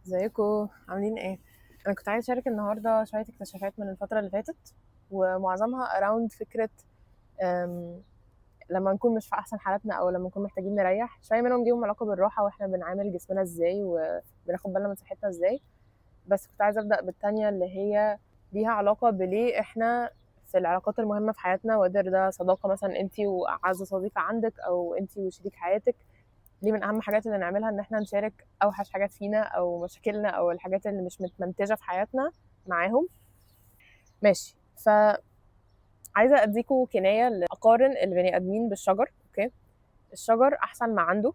ازيكم عاملين ايه؟ انا كنت عايزه اشارك النهارده شويه اكتشافات من الفتره اللي فاتت، ومعظمها اراوند فكره. أم، لما نكون مش في احسن حالاتنا او لما نكون محتاجين نريح شويه منهم ليهم علاقه بالراحه واحنا بنعامل جسمنا ازاي وبناخد بالنا من صحتنا ازاي. بس كنت عايزه ابدا بالتانية اللي هي ليها علاقه بليه احنا في العلاقات المهمه في حياتنا، وقدر ده صداقه مثلا انتي واعز صديقه عندك او انتي وشريك حياتك. دي من اهم الحاجات اللي نعملها، ان احنا نشارك اوحش حاجات فينا او مشاكلنا او الحاجات اللي مش متمنتجه في حياتنا معاهم. ماشي، فعايزه اديكوا كنايه لاقارن البني ادمين بالشجر. اوكي، الشجر احسن ما عنده.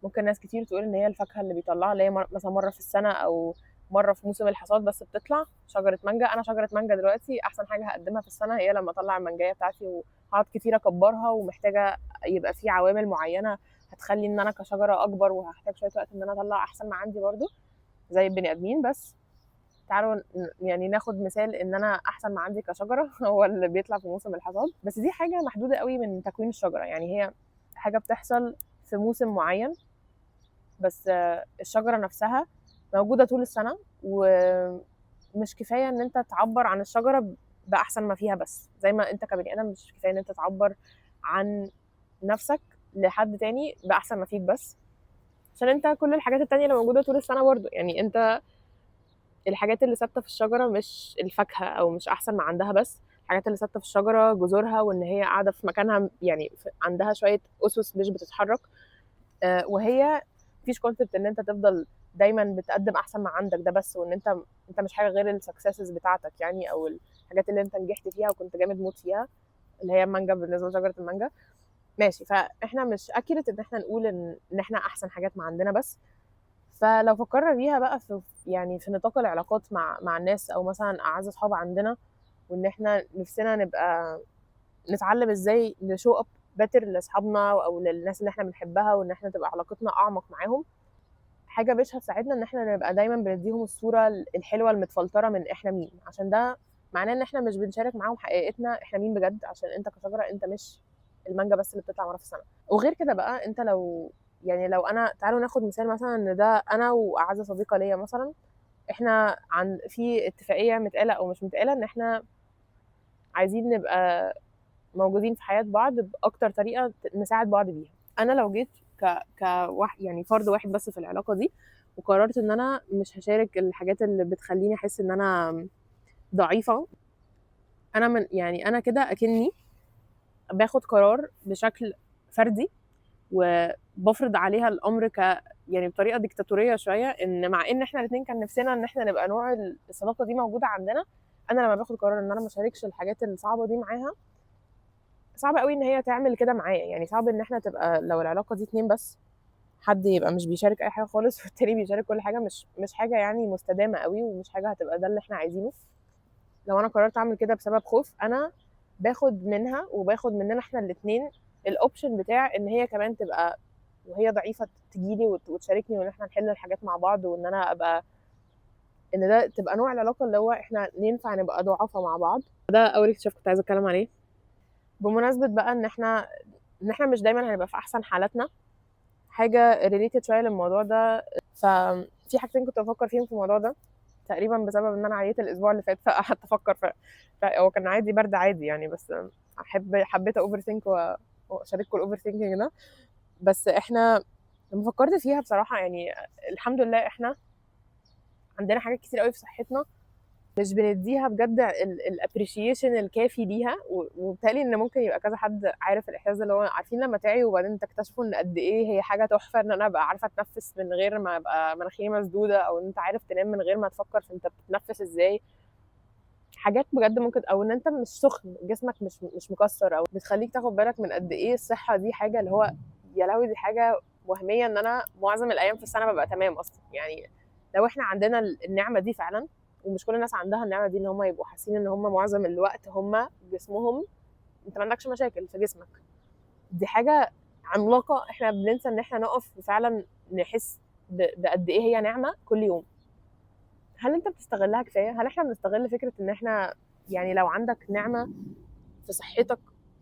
ممكن ناس كتير تقول ان هي الفاكهه اللي بيطلعها اللي هي مثلا مره في السنه او مره في موسم الحصاد بس بتطلع شجره مانجا. انا شجره مانجا دلوقتي احسن حاجه هقدمها في السنه هي لما اطلع المانجايه بتاعتي، وهقعد كتير اكبرها ومحتاجه يبقى في عوامل معينه هتخلي ان انا كشجره اكبر، وهحتاج شويه وقت ان انا اطلع احسن ما عندي برضو زي البني ادمين. بس تعالوا يعني ناخد مثال ان انا احسن ما عندي كشجره هو اللي بيطلع في موسم الحصاد، بس دي حاجه محدوده قوي من تكوين الشجره، يعني هي حاجه بتحصل في موسم معين. بس الشجرة نفسها موجودة طول السنة، ومش كفاية ان انت تعبر عن الشجرة بأحسن ما فيها. بس زي ما انت كبني آدم مش كفاية ان انت تعبر عن نفسك لحد تاني بأحسن ما فيك، بس عشان انت كل الحاجات التانية اللي موجودة طول السنة برضو. يعني انت الحاجات اللي ثابتة في الشجرة مش الفاكهة او مش احسن ما عندها، بس الحاجات اللي ثابتة في الشجرة جذورها وان هي قاعدة في مكانها، يعني عندها شوية أسس مش بتتحرك. وهي مفيش كونسبت ان انت تفضل دايما بتقدم احسن ما عندك ده بس، وان انت مش حاجه غير السكسسز بتاعتك يعني، او الحاجات اللي انت نجحت فيها وكنت جامد موت فيها، اللي هي المانجا بالنسبه لشجره المانجا. ماشي، فاحنا مش اكيرت ان احنا نقول ان احنا احسن حاجات ما عندنا بس. فلو فكرنا بيها بقى في يعني في نطاق العلاقات مع الناس، او مثلا اعز اصحاب عندنا، وان احنا نفسنا نبقى نتعلم ازاي نشو اب باتر لاصحابنا او للناس اللي احنا بنحبها، وان احنا تبقى علاقتنا اعمق معاهم. حاجه مش هتساعدنا ان احنا نبقى دايما بنديهم الصوره الحلوه المتفلتره من احنا مين، عشان ده معناه ان احنا مش بنشارك معاهم حقيقتنا احنا مين بجد، عشان انت كشجره انت مش المانجا بس اللي بتطلع مره في السنه. وغير كده بقى انت لو يعني لو انا تعالوا ناخد مثال مثلا ان ده انا واعز صديقه ليا مثلا، احنا عن في اتفاقيه متقاله او مش متقاله ان احنا عايزين نبقى موجودين في حياه بعض باكتر طريقه نساعد بعض بيها. انا لو جيت ك واحد يعني فرد واحد بس في العلاقه دي، وقررت ان انا مش هشارك الحاجات اللي بتخليني احس ان انا ضعيفه، انا من يعني انا كده اكني باخد قرار بشكل فردي وبفرض عليها الامر يعني بطريقه ديكتاتوريه شويه، ان مع ان احنا الاثنين كان نفسنا ان احنا نبقى نوع الصداقه دي موجوده عندنا. انا لما باخد قرار ان انا ما اشاركش الحاجات الصعبه دي معاها، صعب قوي ان هي تعمل كده معايا. يعني صعب ان احنا تبقى لو العلاقه دي اتنين بس، حد يبقى مش بيشارك اي حاجه خالص والتاني بيشارك كل حاجه، مش حاجه يعني مستدامه قوي، ومش حاجه هتبقى ده اللي احنا عايزينه. لو انا قررت اعمل كده بسبب خوف، انا باخد منها وباخد مننا احنا الاتنين الاوبشن بتاع ان هي كمان تبقى وهي ضعيفه تجيلي وتشاركني، وان احنا نحل الحاجات مع بعض، وان انا ابقى ان ده تبقى نوع العلاقه اللي هو احنا ينفع نبقى ضعفاء مع بعض. ده اول اكتشاف كنت عايزه اتكلم عليه. بمناسبه بقى ان احنا مش دايما هنبقى في احسن حالاتنا، حاجه ريليتد شويه للموضوع ده. ففي حاجتين كنت بفكر فيهم في الموضوع ده تقريبا بسبب ان انا عييت الاسبوع اللي فات، فقعدت افكر هو كان عادي برد عادي يعني، بس حبيت اوفر ثينك واشارككم الاوفر ثينكينج ده. بس احنا لما فكرت فيها بصراحه يعني الحمد لله احنا عندنا حاجات كتير قوي في صحتنا مش بنديها بجد الابريشيشن الكافي ليها، وبالتالي ان ممكن يبقى كذا حد عارف الاحساس ده، اللي هو عارفين لما تعيوا وبعدين تكتشفوا ان قد ايه هي حاجه تحفه ان انا ابقى عارفه اتنفس من غير ما ابقى مناخيري مسدوده، او ان انت عارف تنام من غير ما تفكر في انت بتتنفس ازاي. حاجات بجد ممكن، او ان انت مش سخن جسمك مش مكسر، او بتخليك تاخد بالك من قد ايه الصحه دي حاجه اللي هو يا لهوي دي حاجه وهميه، ان انا معظم الايام في السنه ببقى تمام اصلا يعني. لو احنا عندنا النعمه دي فعلا، ومش كل الناس عندها النعمه دي ان هم يبقوا حاسين ان هم معظم الوقت هم جسمهم انت ما عندكش مشاكل في جسمك، دي حاجه عملاقه. احنا بننسى ان احنا نقف فعلا نحس بقد ايه هي نعمه كل يوم. هل انت بتستغلها كفايه؟ هل احنا بنستغل فكره ان احنا يعني لو عندك نعمه في صحتك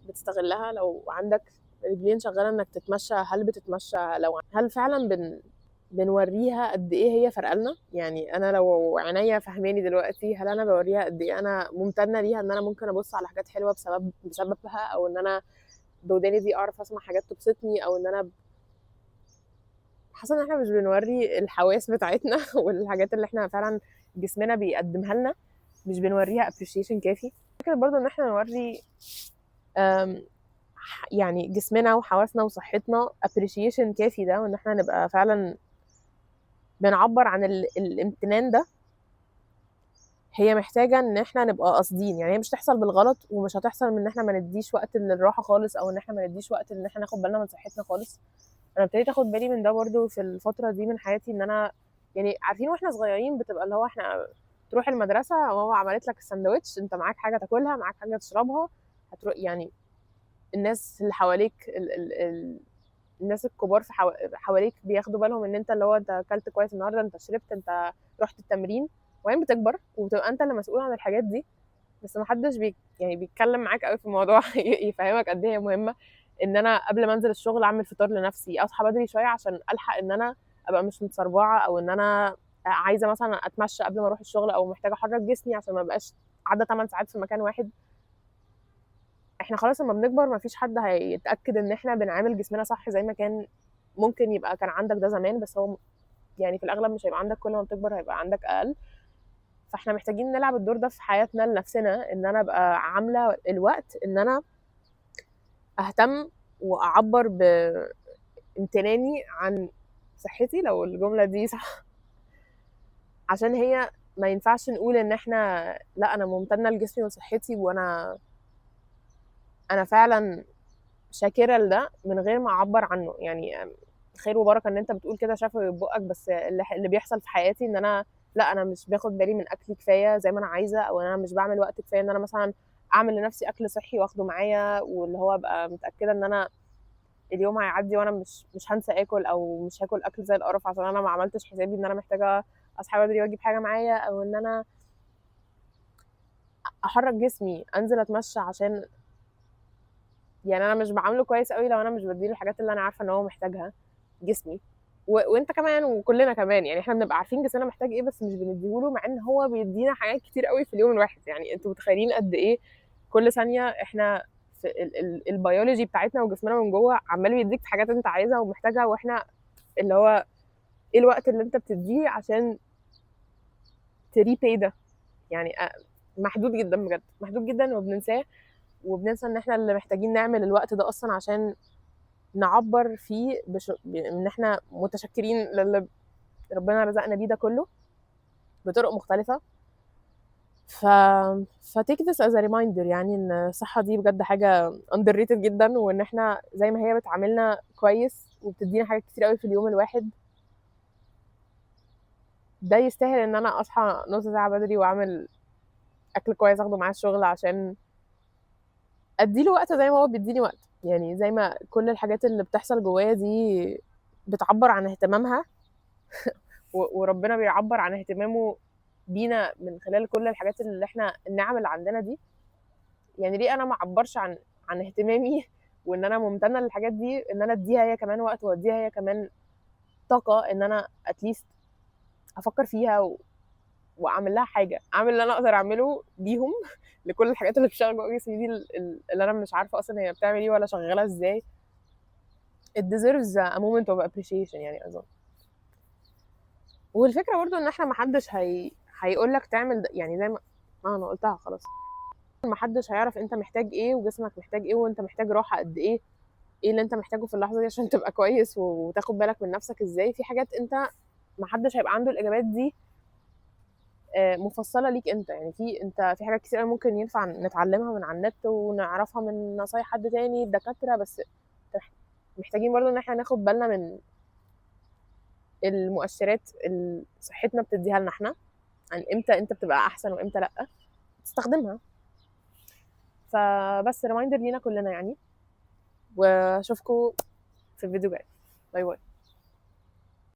بتستغلها؟ لو عندك رجلين شغاله انك تتمشى هل بتتمشى؟ هل فعلا بنوريها قد ايه هي فارقالنا. يعني انا لو عينيا فهماني دلوقتي، هل انا بوريها قد ايه انا ممتنه ليها ان انا ممكن ابص على حاجات حلوه بسببها، او ان انا بوداني دي اعرف اسمع حاجات تبسطني، او ان انا حاسه ان احنا مش بنوري الحواس بتاعتنا والحاجات اللي احنا فعلا جسمنا بيقدمها لنا، مش بنوريها appreciation كافي. فكرة برضو ان احنا نوري يعني جسمنا وحواسنا وصحتنا appreciation كافي ده، وان احنا نبقى فعلا بنعبر عن الامتنان ده، هي محتاجة ان احنا نبقى قاصدين. يعني هي مش تحصل بالغلط، ومش هتحصل من ان احنا ما نديش وقت للراحة خالص، او ان احنا ما نديش وقت ان احنا ناخد بالنا من صحتنا خالص. انا ابتديت اخد بالي من ده برضو في الفترة دي من حياتي، ان انا يعني عارفين واحنا صغيرين بتبقى اللي هو احنا تروح المدرسة وهو عملت لك الساندوتش، انت معاك حاجة تاكلها، معاك حاجة تشربها، هتروح يعني الناس اللي حواليك الناس الكبار في حواليك بياخدوا بالهم ان انت اللي هو انت اكلت كويس النهارده، انت شربت، انت رحت التمرين. وبعدين بتكبر وبتبقى انت اللي مسؤول عن الحاجات دي، بس ما حدش يعني بيتكلم معاك قوي في الموضوع يفهمك قد ايه هي مهمه. ان انا قبل ما انزل الشغل اعمل فطار لنفسي، اصحى بدري شويه عشان الحق ان انا ابقى مش متسربعه، او ان انا عايزه مثلا اتمشى قبل ما اروح الشغل، او محتاجه احرك جسمي عشان ما ابقاش قاعده 8 ساعات في مكان واحد. احنا خلاص لما بنكبر ما فيش حد هيتاكد ان احنا بنعامل جسمنا صح زي ما كان ممكن يبقى كان عندك ده زمان، بس هو يعني في الاغلب مش هيبقى عندك، كل ما بتكبر هيبقى عندك اقل. فاحنا محتاجين نلعب الدور ده في حياتنا لنفسنا، ان انا ابقى عامله الوقت ان انا اهتم واعبر بامتناني عن صحتي، لو الجمله دي صح. عشان هي ما ينفعش نقول ان احنا لا انا ممتنه لجسمي وصحتي وانا فعلا شاكره لده من غير ما اعبر عنه. يعني خير وبركه ان انت بتقول كده شافه بقك، بس اللي بيحصل في حياتي ان انا لا انا مش باخد بالي من اكلي كفايه زي ما انا عايزه، او انا مش بعمل وقت كفايه ان انا مثلا اعمل لنفسي اكل صحي واخده معايا، واللي هو ابقى متاكده ان انا اليوم هيعدي وانا مش هنسى اكل، او مش هاكل اكل زي القرف عشان انا ما عملتش حسابي ان انا محتاجه اصحى بدري واجيب حاجه معايا، او ان انا احرك جسمي انزل اتمشى. عشان يعني انا مش بعامله كويس قوي لو انا مش بديله الحاجات اللي انا عارفه ان هو محتاجها جسمي. وانت كمان وكلنا كمان، يعني احنا بنبقى عارفين جسمنا محتاج ايه بس مش بنديهوله، مع ان هو بيدينا حاجات كتير قوي في اليوم الواحد. يعني انتوا متخيلين قد ايه كل ثانيه احنا في البيولوجي بتاعتنا وجسمنا من جوه عمال بيديك حاجات انت عايزها ومحتاجها، واحنا اللي هو ايه الوقت اللي انت بتديه عشان تريبي ده؟ يعني محدود جدا بجد، محدود جدا، وبننساه، وبننسى ان احنا اللي محتاجين نعمل الوقت ده اصلا عشان نعبر فيه ان احنا متشكرين للي ربنا رزقنا بيه ده كله بطرق مختلفة. ف فتيك ذس از ريمايندر، يعني ان الصحة دي بجد حاجة underrated جدا، وان احنا زي ما هي بتعاملنا كويس وبتدينا حاجات كتير قوي في اليوم الواحد، ده يستاهل ان انا اصحى نص ساعة بدري واعمل اكل كويس اخده معاه الشغل عشان اديله وقت زي ما هو بيديني وقت. يعني زي ما كل الحاجات اللي بتحصل جوايا دي بتعبر عن اهتمامها، وربنا بيعبر عن اهتمامه بينا من خلال كل الحاجات اللي احنا النعم اللي عندنا دي. يعني ليه انا ما اعبرش عن اهتمامي وان انا ممتنه للحاجات دي، ان انا اديها هي كمان وقت، واديها هي كمان طاقه، ان انا اتليست افكر فيها واعمل لها حاجه، اعمل اللي انا اقدر اعمله بيهم لكل الحاجات اللي بتشتغل جوه جسمي دي، اللي انا مش عارفه اصلا هي بتعمل ايه ولا شغاله ازاي. it deserves a moment of appreciation يعني اظن. والفكره برضو ان احنا محدش هيقول لك تعمل ده، يعني زي ما انا قلتها خلاص، محدش هيعرف انت محتاج ايه وجسمك محتاج ايه وانت محتاج راحه قد ايه، ايه اللي انت محتاجه في اللحظه دي عشان تبقى كويس وتاخد بالك من نفسك ازاي. في حاجات انت محدش هيبقى عنده الاجابات دي مفصله ليك انت. يعني في حاجات كتير ممكن ينفع نتعلمها من على النت ونعرفها من نصايح حد تاني دكاتره، بس محتاجين برضو ان احنا ناخد بالنا من المؤشرات اللي صحتنا بتديها لنا احنا، عن امتى انت بتبقى احسن وامتى لا تستخدمها. فبس ريمايندر لينا كلنا يعني، واشوفكم في الفيديو جاي. باي باي.